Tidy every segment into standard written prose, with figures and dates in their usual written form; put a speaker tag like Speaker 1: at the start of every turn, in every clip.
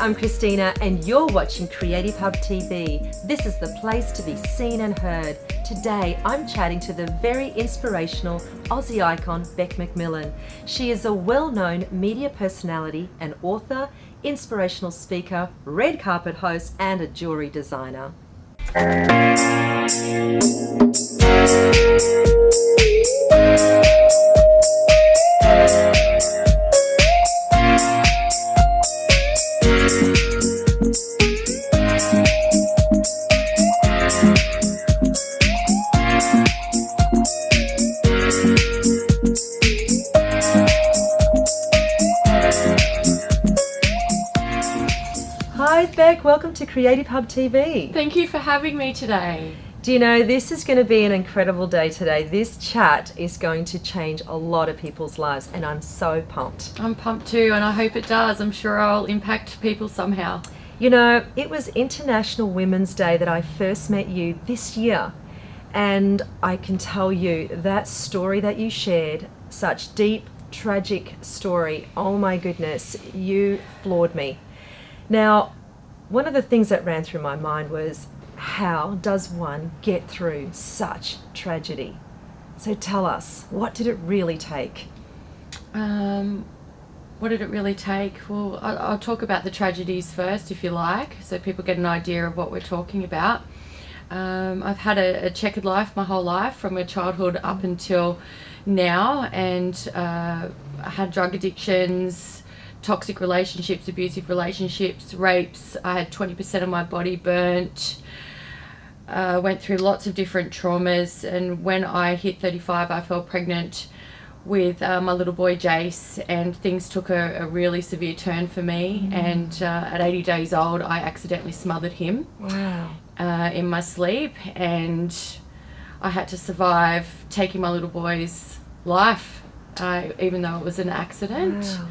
Speaker 1: I'm Christina and you're watching Creative Hub TV. This is the place to be seen and heard. Today I'm chatting to the very inspirational Aussie icon Bec Mcmillan. She is a well-known media personality, an author, inspirational speaker, red carpet host and a jewellery designer. Hi Bec, welcome to Creative Hub TV.
Speaker 2: Thank you for having me today.
Speaker 1: Do you know, this is going to be an incredible day today. This chat is going to change a lot of people's lives and I'm so pumped.
Speaker 2: I'm pumped too and I hope it does. I'm sure I'll impact people somehow.
Speaker 1: You know, it was International Women's Day that I first met you this year, and I can tell you that story that you shared, such deep, tragic story, oh my goodness, you floored me. Now, one of the things that ran through my mind was, how does one get through such tragedy? So tell us, what did it really take?
Speaker 2: What did it really take? Well, I'll talk about the tragedies first, if you like, so people get an idea of what we're talking about. I've had a checkered life my whole life, from my childhood up until now, and I had drug addictions, toxic relationships, abusive relationships, rapes. I had 20% of my body burnt. Went through lots of different traumas, and when I hit 35 I fell pregnant with my little boy Jace, and things took a really severe turn for me. And at 80 days old I accidentally smothered him.
Speaker 1: Wow.
Speaker 2: In my sleep, and I had to survive taking my little boy's life, even though it was an accident.
Speaker 1: Wow.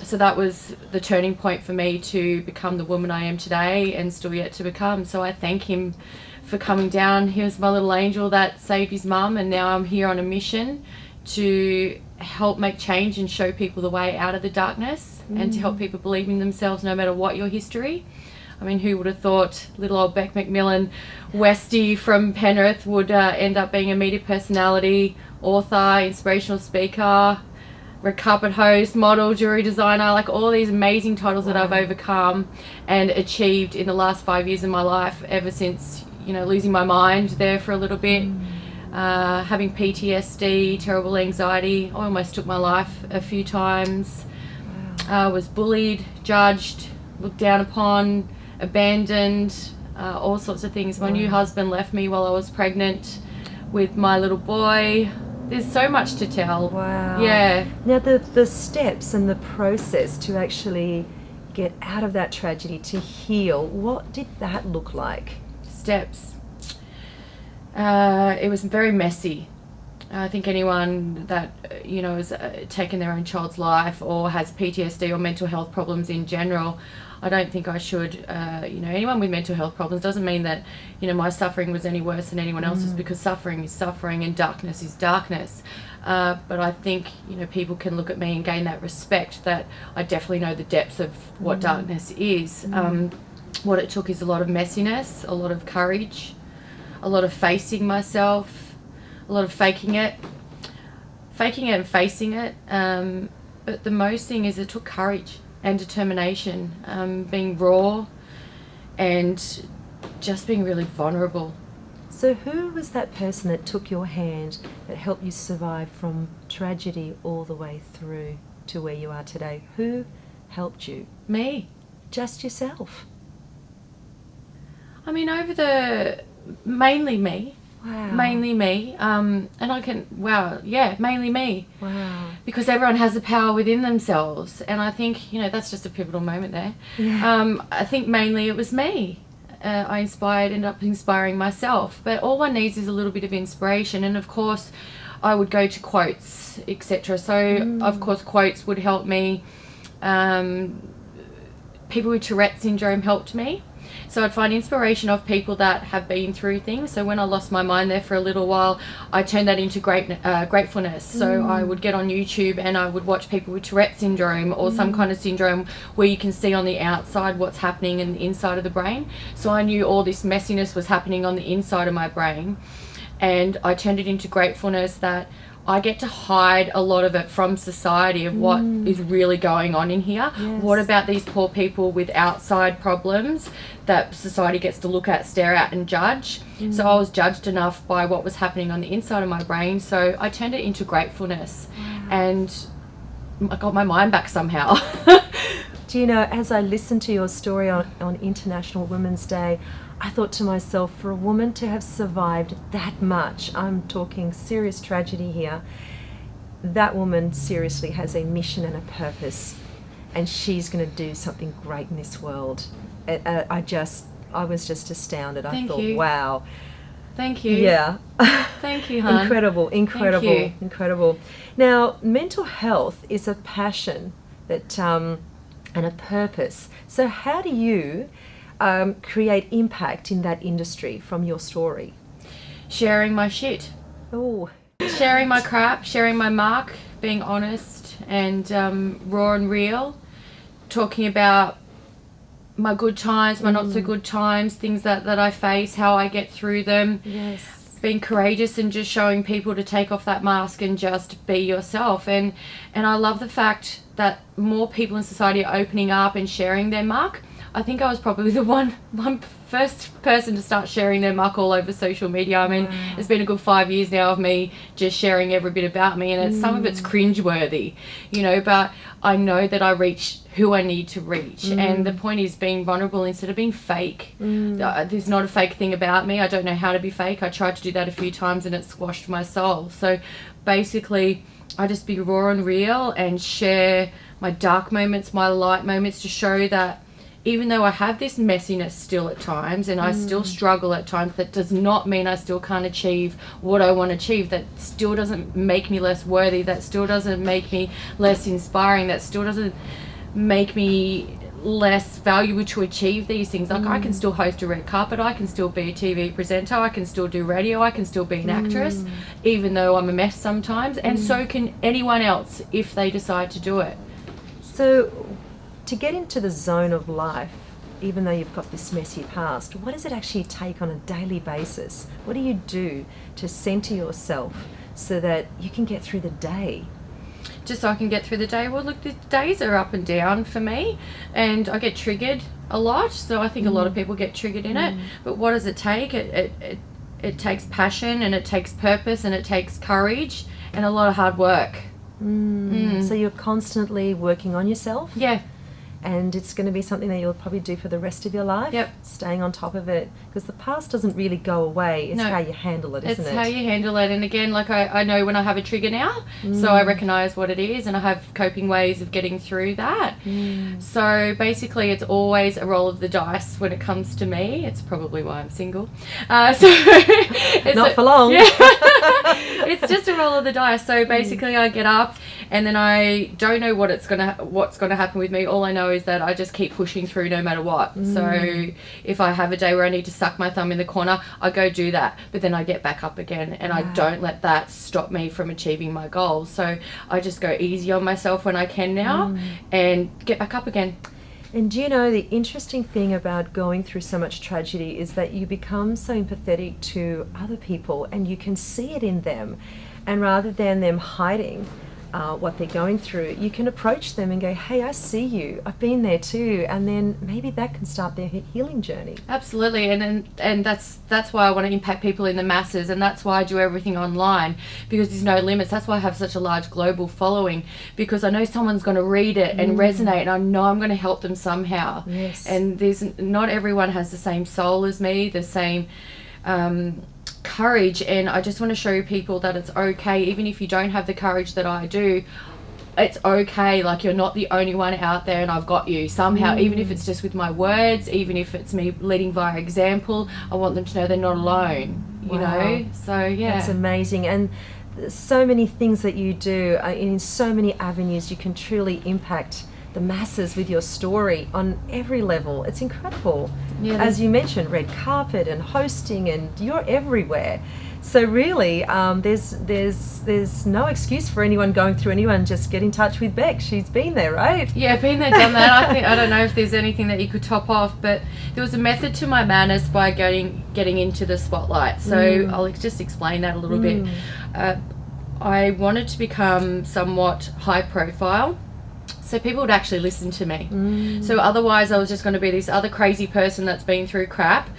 Speaker 2: So that was the turning point for me to become the woman I am today and still yet to become. So I thank him for coming down. He was my little angel that saved his mum, and now I'm here on a mission to help make change and show people the way out of the darkness, and to help people believe in themselves no matter what your history. I mean, who would have thought little old Bec Mcmillan, Westie from Penrith, would end up being a media personality, author, inspirational speaker, red carpet host, model, jewelry designer, like all these amazing titles that I've overcome and achieved in the last 5 years of my life, ever since, you know, losing my mind there for a little bit, having PTSD, terrible anxiety. I almost took my life a few times. Was bullied, judged, looked down upon, abandoned, all sorts of things. My new husband left me while I was pregnant with my little boy. There's so much to tell.
Speaker 1: Wow.
Speaker 2: Yeah.
Speaker 1: Now the steps and the process to actually get out of that tragedy, to heal, what did that look like?
Speaker 2: Steps. It was very messy. I think anyone that, you know, has taken their own child's life or has PTSD or mental health problems in general, I don't think I should, you know, anyone with mental health problems, doesn't mean that, you know, my suffering was any worse than anyone else's, because suffering is suffering and darkness is darkness. But I think, you know, people can look at me and gain that respect that I definitely know the depths of what darkness is. What it took is a lot of messiness, a lot of courage, a lot of facing myself, a lot of faking it and facing it. But the most thing is it took courage and determination, being raw and just being really vulnerable.
Speaker 1: So who was that person that took your hand, that helped you survive from tragedy all the way through to where you are today? Who helped you?
Speaker 2: Me.
Speaker 1: Just yourself?
Speaker 2: I mean, mainly me.
Speaker 1: Wow.
Speaker 2: Mainly me. And I can, mainly me.
Speaker 1: Wow.
Speaker 2: Because everyone has the power within themselves. And I think, you know, that's just a pivotal moment there.
Speaker 1: Yeah.
Speaker 2: I think mainly it was me. I ended up inspiring myself. But all one needs is a little bit of inspiration. And of course, I would go to quotes, etc. So, of course, quotes would help me. People with Tourette syndrome helped me. So I'd find inspiration of people that have been through things. So when I lost my mind there for a little while, I turned that into gratefulness. So I would get on YouTube and I would watch people with Tourette syndrome or some kind of syndrome where you can see on the outside what's happening in the inside of the brain. So I knew all this messiness was happening on the inside of my brain, and I turned it into gratefulness that I get to hide a lot of it from society of what is really going on in here.
Speaker 1: Yes.
Speaker 2: What about these poor people with outside problems that society gets to look at, stare at and judge? So I was judged enough by what was happening on the inside of my brain, so I turned it into gratefulness. And I got my mind back somehow.
Speaker 1: Do you know, as I listened to your story on International Women's Day, I thought to myself, for a woman to have survived that much, I'm talking serious tragedy here, that woman seriously has a mission and a purpose, and she's going to do something great in this world. I was just astounded.
Speaker 2: Thank
Speaker 1: I thought,
Speaker 2: you.
Speaker 1: wow.
Speaker 2: Thank you.
Speaker 1: Yeah.
Speaker 2: Thank you, hon.
Speaker 1: Incredible.
Speaker 2: Thank you.
Speaker 1: Incredible. Now, mental health is a passion that and a purpose. So how do you create impact in that industry from your story?
Speaker 2: Sharing my shit.
Speaker 1: Oh.
Speaker 2: Sharing my crap, sharing my muck, being honest and raw and real. Talking about my good times, my not so good times, things that I face, how I get through them.
Speaker 1: Yes.
Speaker 2: Being courageous and just showing people to take off that mask and just be yourself. And I love the fact that more people in society are opening up and sharing their muck. I think I was probably the one first person to start sharing their muck all over social media. I mean, it's been a good 5 years now of me just sharing every bit about me, and some of it's cringeworthy, you know, but I know that I reach who I need to reach. And the point is being vulnerable instead of being fake. There's not a fake thing about me. I don't know how to be fake. I tried to do that a few times and it squashed my soul. So basically, I just be raw and real and share my dark moments, my light moments, to show that even though I have this messiness still at times and I still struggle at times, that does not mean I still can't achieve what I want to achieve. That still doesn't make me less worthy. That still doesn't make me less inspiring. That still doesn't make me less valuable to achieve these things. Like I can still host a red carpet, I can still be a TV presenter, I can still do radio, I can still be an actress, even though I'm a mess sometimes, and so can anyone else if they decide to do it.
Speaker 1: So, to get into the zone of life, even though you've got this messy past, what does it actually take on a daily basis? What do you do to centre yourself so that you can get through the day?
Speaker 2: Just so I can get through the day. Well, look, the days are up and down for me, and I get triggered a lot, so I think a lot of people get triggered in it. But what does it take? It takes passion, and it takes purpose, and it takes courage, and a lot of hard work.
Speaker 1: So you're constantly working on yourself?
Speaker 2: Yeah.
Speaker 1: And it's going to be something that you'll probably do for the rest of your life.
Speaker 2: Yep.
Speaker 1: Staying on top of it, because the past doesn't really go away. It's how you handle it, isn't it?
Speaker 2: It's how you handle it. And again, like I know when I have a trigger now, so I recognize what it is, and I have coping ways of getting through that. So basically, it's always a roll of the dice when it comes to me. It's probably why I'm single. It's
Speaker 1: Not for long.
Speaker 2: Yeah. It's just a roll of the dice. So basically, I get up, and then I don't know what's gonna happen with me. All I know is that I just keep pushing through no matter what. So if I have a day where I need to suck my thumb in the corner, I go do that, but then I get back up again, and I don't let that stop me from achieving my goals. So I just go easy on myself when I can now and get back up again.
Speaker 1: And do you know, the interesting thing about going through so much tragedy is that you become so empathetic to other people, and you can see it in them, and rather than them hiding what they're going through, you can approach them and go, hey, I see you, I've been there too, and then maybe that can start their healing journey.
Speaker 2: Absolutely. And that's why I want to impact people in the masses, and that's why I do everything online, because there's no limits. That's why I have such a large global following, because I know someone's going to read it and resonate, and I know I'm going to help them somehow.
Speaker 1: Yes.
Speaker 2: And not everyone has the same soul as me, the same courage, and I just want to show people that it's okay, even if you don't have the courage that I do. It's okay. Like, you're not the only one out there, and I've got you somehow, even if it's just with my words, even if it's me leading by example. I want them to know they're not alone, you know. So yeah,
Speaker 1: that's amazing. And so many things that you do in so many avenues, you can truly impact the masses with your story on every level. It's incredible.
Speaker 2: Yeah,
Speaker 1: As you mentioned, red carpet and hosting, and you're everywhere. So really, there's no excuse for anyone going through. Anyone, just get in touch with Bec. She's been there, right?
Speaker 2: Yeah, been there, done that. I don't know if there's anything that you could top off, but there was a method to my madness by getting into the spotlight. So I'll just explain that a little bit. I wanted to become somewhat high profile, so people would actually listen to me. So otherwise, I was just going to be this other crazy person that's been through crap,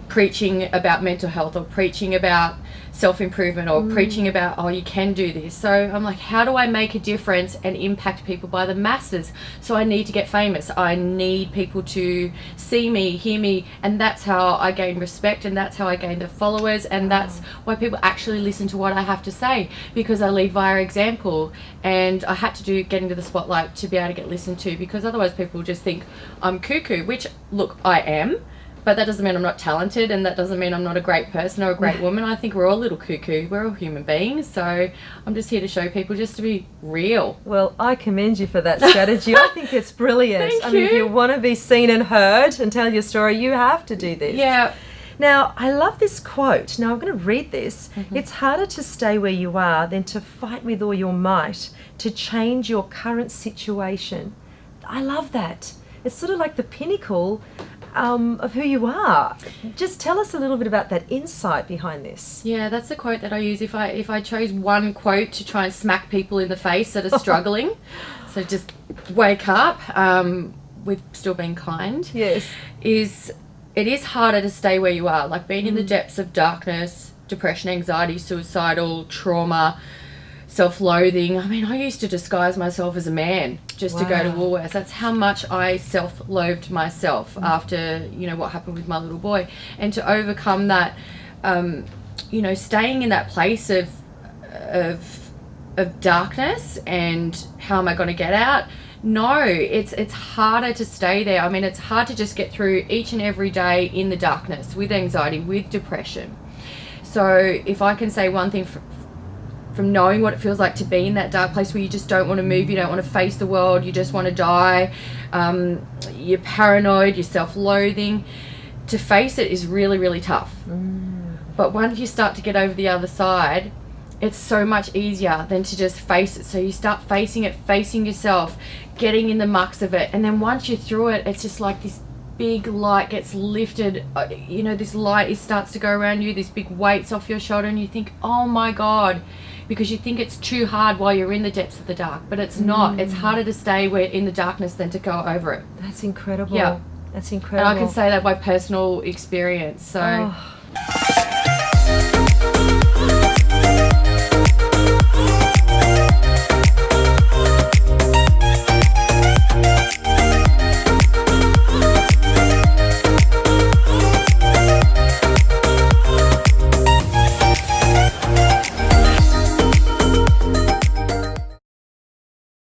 Speaker 2: preaching about mental health or preaching about self-improvement or preaching about, oh, you can do this. So I'm like, how do I make a difference and impact people by the masses? So I need to get famous. I need people to see me, hear me, and that's how I gain respect, and that's how I gain the followers, and that's why people actually listen to what I have to say, because I lead via example. And I had to get into the spotlight to be able to get listened to, because otherwise people just think I'm cuckoo, which, look, I am. But that doesn't mean I'm not talented, and that doesn't mean I'm not a great person or a great woman. I think we're all a little cuckoo. We're all human beings. So I'm just here to show people just to be real.
Speaker 1: Well, I commend you for that strategy. I think it's brilliant.
Speaker 2: Thank
Speaker 1: I mean, if
Speaker 2: you.
Speaker 1: you want to be seen and heard and tell your story, you have to do this.
Speaker 2: Yeah.
Speaker 1: Now, I love this quote. Now, I'm going to read this. It's harder to stay where you are than to fight with all your might to change your current situation. I love that. It's sort of like the pinnacle of who you are. Just tell us a little bit about that insight behind this.
Speaker 2: Yeah, that's the quote that I use if I chose one quote to try and smack people in the face that are struggling. So just wake up with still being kind.
Speaker 1: Yes.
Speaker 2: It is harder to stay where you are, like being in the depths of darkness, depression, anxiety, suicidal, trauma, self-loathing. I mean, I used to disguise myself as a man just to go to Woolworths. That's how much I self-loathed myself after, what happened with my little boy. And to overcome that, staying in that place of darkness and how am I going to get out? No, it's harder to stay there. I mean, it's hard to just get through each and every day in the darkness with anxiety, with depression. So if I can say one thing from knowing what it feels like to be in that dark place where you just don't want to move, you don't want to face the world, you just want to die, you're paranoid, you're self-loathing, to face it is really, really tough. But once you start to get over the other side, it's so much easier than to just face it. So you start facing it, facing yourself, getting in the mucks of it, and then once you're through it, it's just like this big light gets lifted. This light, it starts to go around you, this big weight's off your shoulder, and you think, oh my God, because you think it's too hard while you're in the depths of the dark, but it's not. It's harder to stay in the darkness than to go over it.
Speaker 1: That's incredible.
Speaker 2: Yeah.
Speaker 1: That's incredible.
Speaker 2: And I can say that by personal experience. So